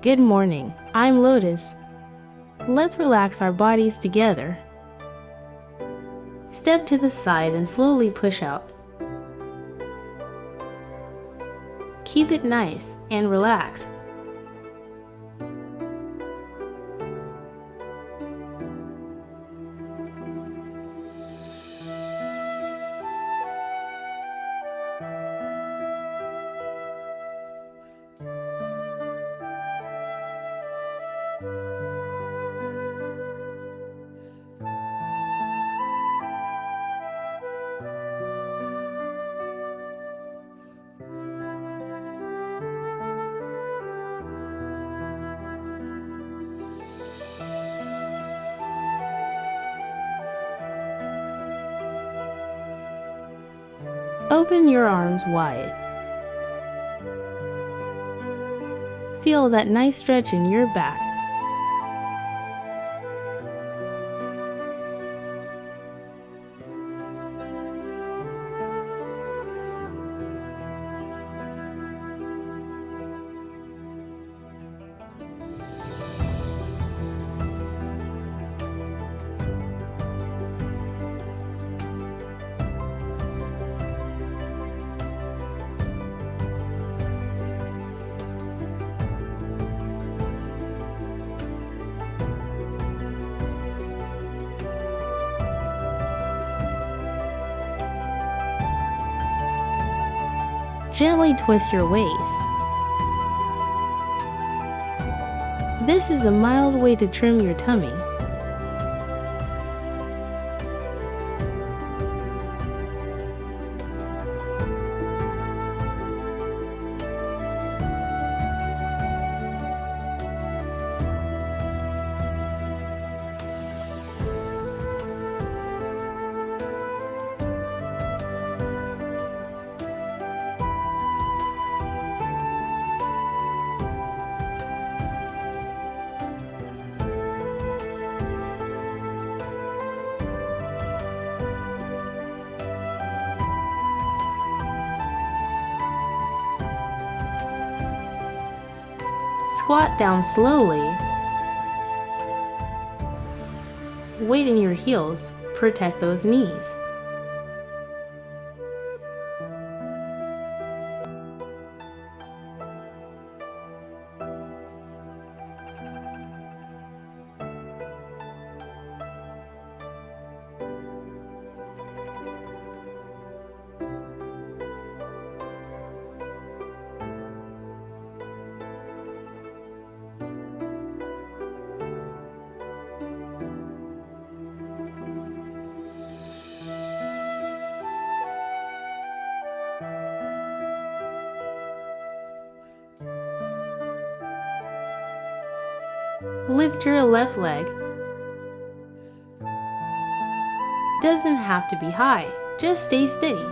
Good morning, I'm Lotus. Let's relax our bodies together. Step to the side and slowly push out. Keep it nice and relaxed. Open your arms wide. Feel that nice stretch in your back. Gently twist your waist. This is a mild way to trim your tummy. Squat down slowly. Weight in your heels, protect those knees. Lift your left leg. Doesn't have to be high, just stay steady.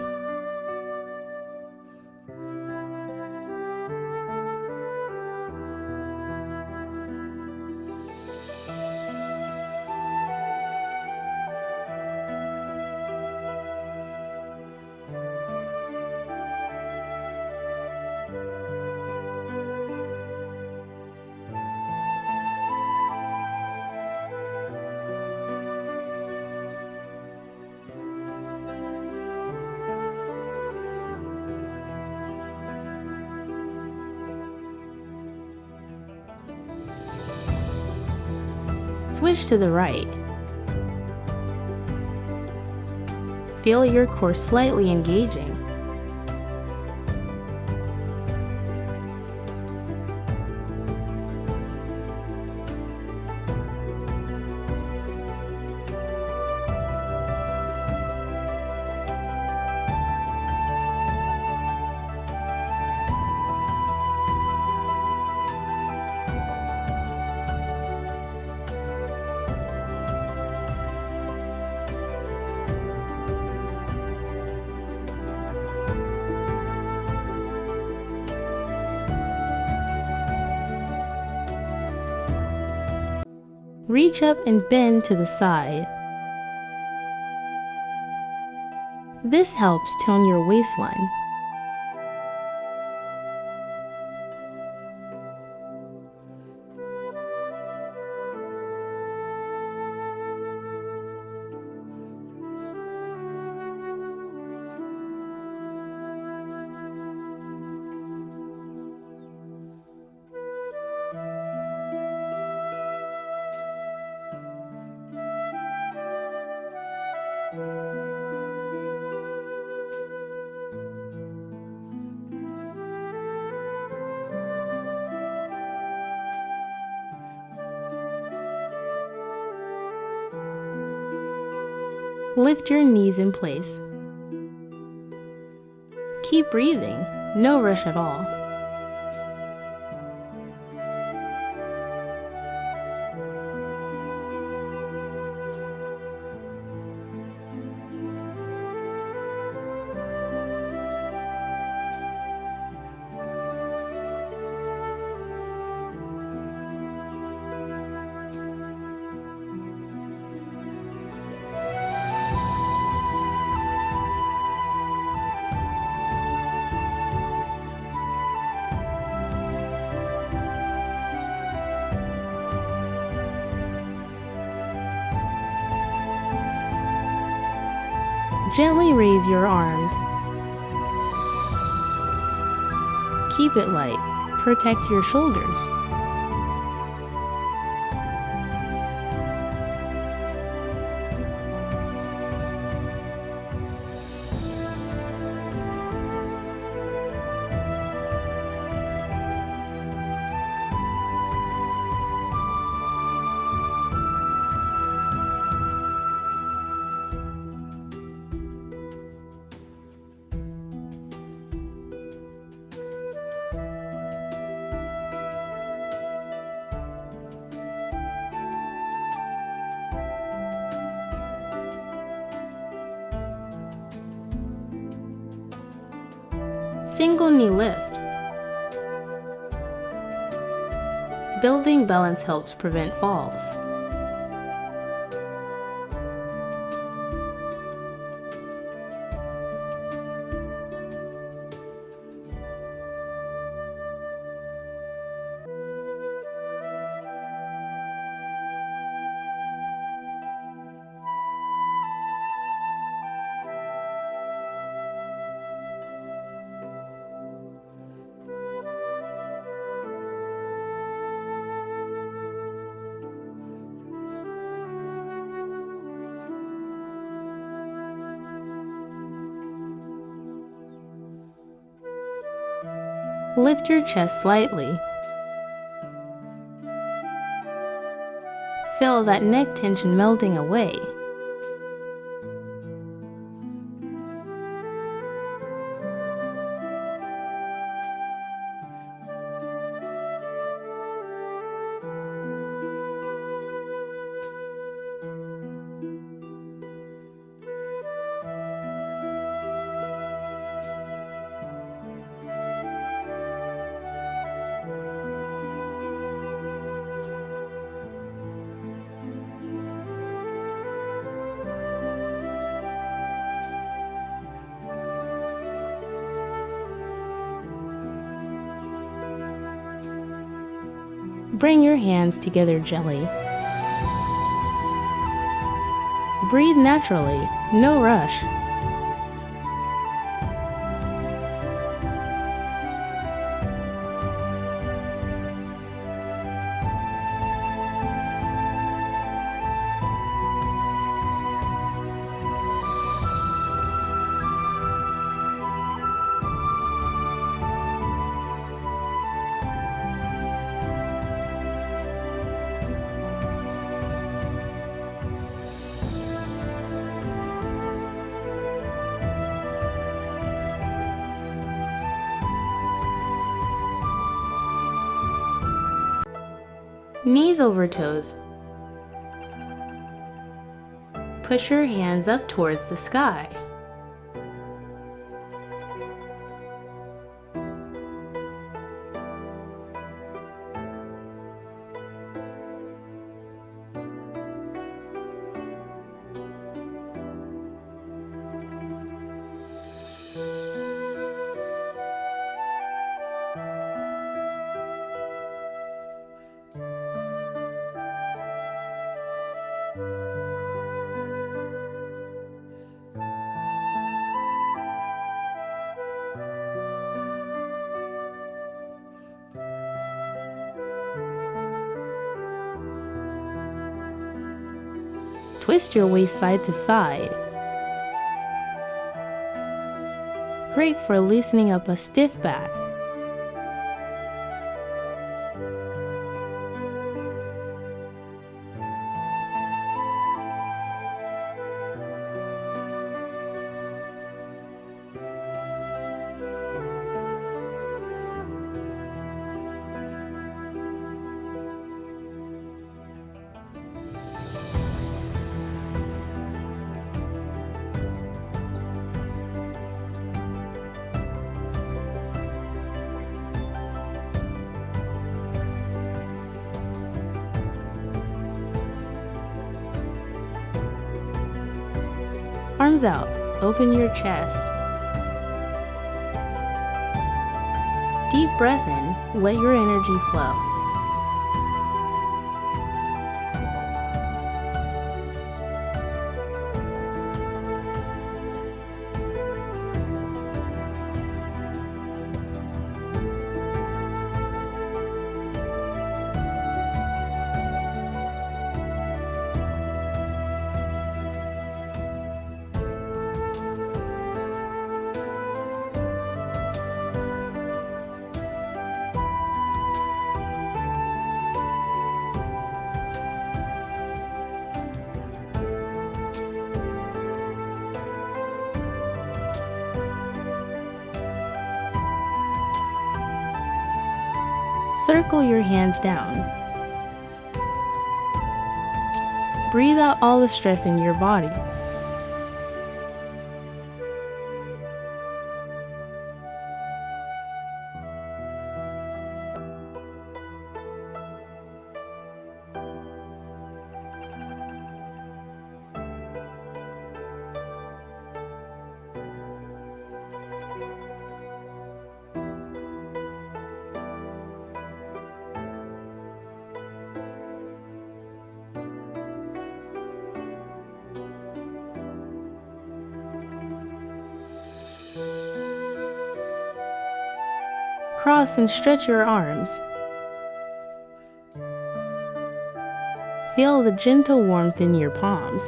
Switch to the right. Feel your core slightly engaging. Reach up and bend to the side. This helps tone your waistline. Lift your knees in place. Keep breathing, no rush at all. Gently raise your arms. Keep it light. Protect your shoulders. Single knee lift. Building balance helps prevent falls. Lift your chest slightly. Feel that neck tension melting away. Bring your hands together gently. Breathe naturally, no rush. Knees over toes. Push your hands up towards the sky. Twist your waist side to side. Great for loosening up a stiff back. Arms out, open your chest. Deep breath in, let your energy flow. Circle your hands down. Breathe out all the stress in your body. Cross and stretch your arms. Feel the gentle warmth in your palms.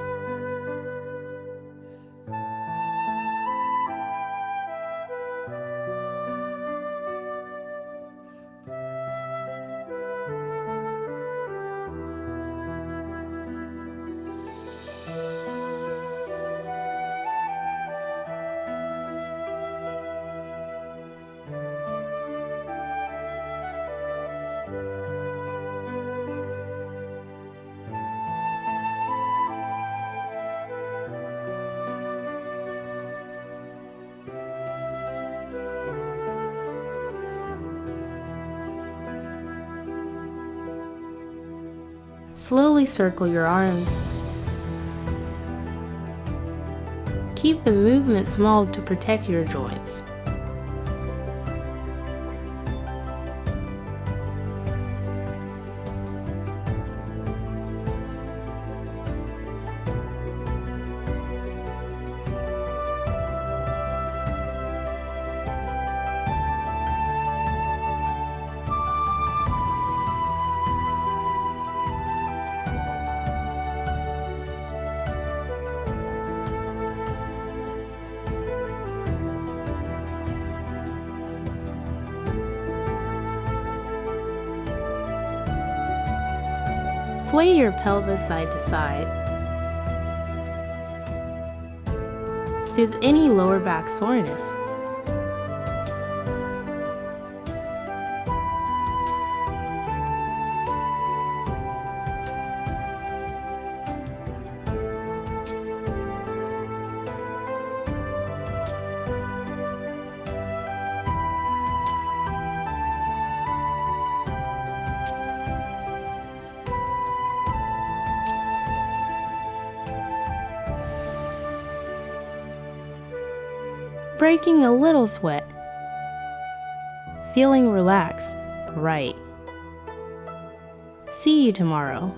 Slowly circle your arms. Keep the movement small to protect your joints. Sway your pelvis side to side. Soothe any lower back soreness. Breaking a little sweat. Feeling relaxed, right. See you tomorrow.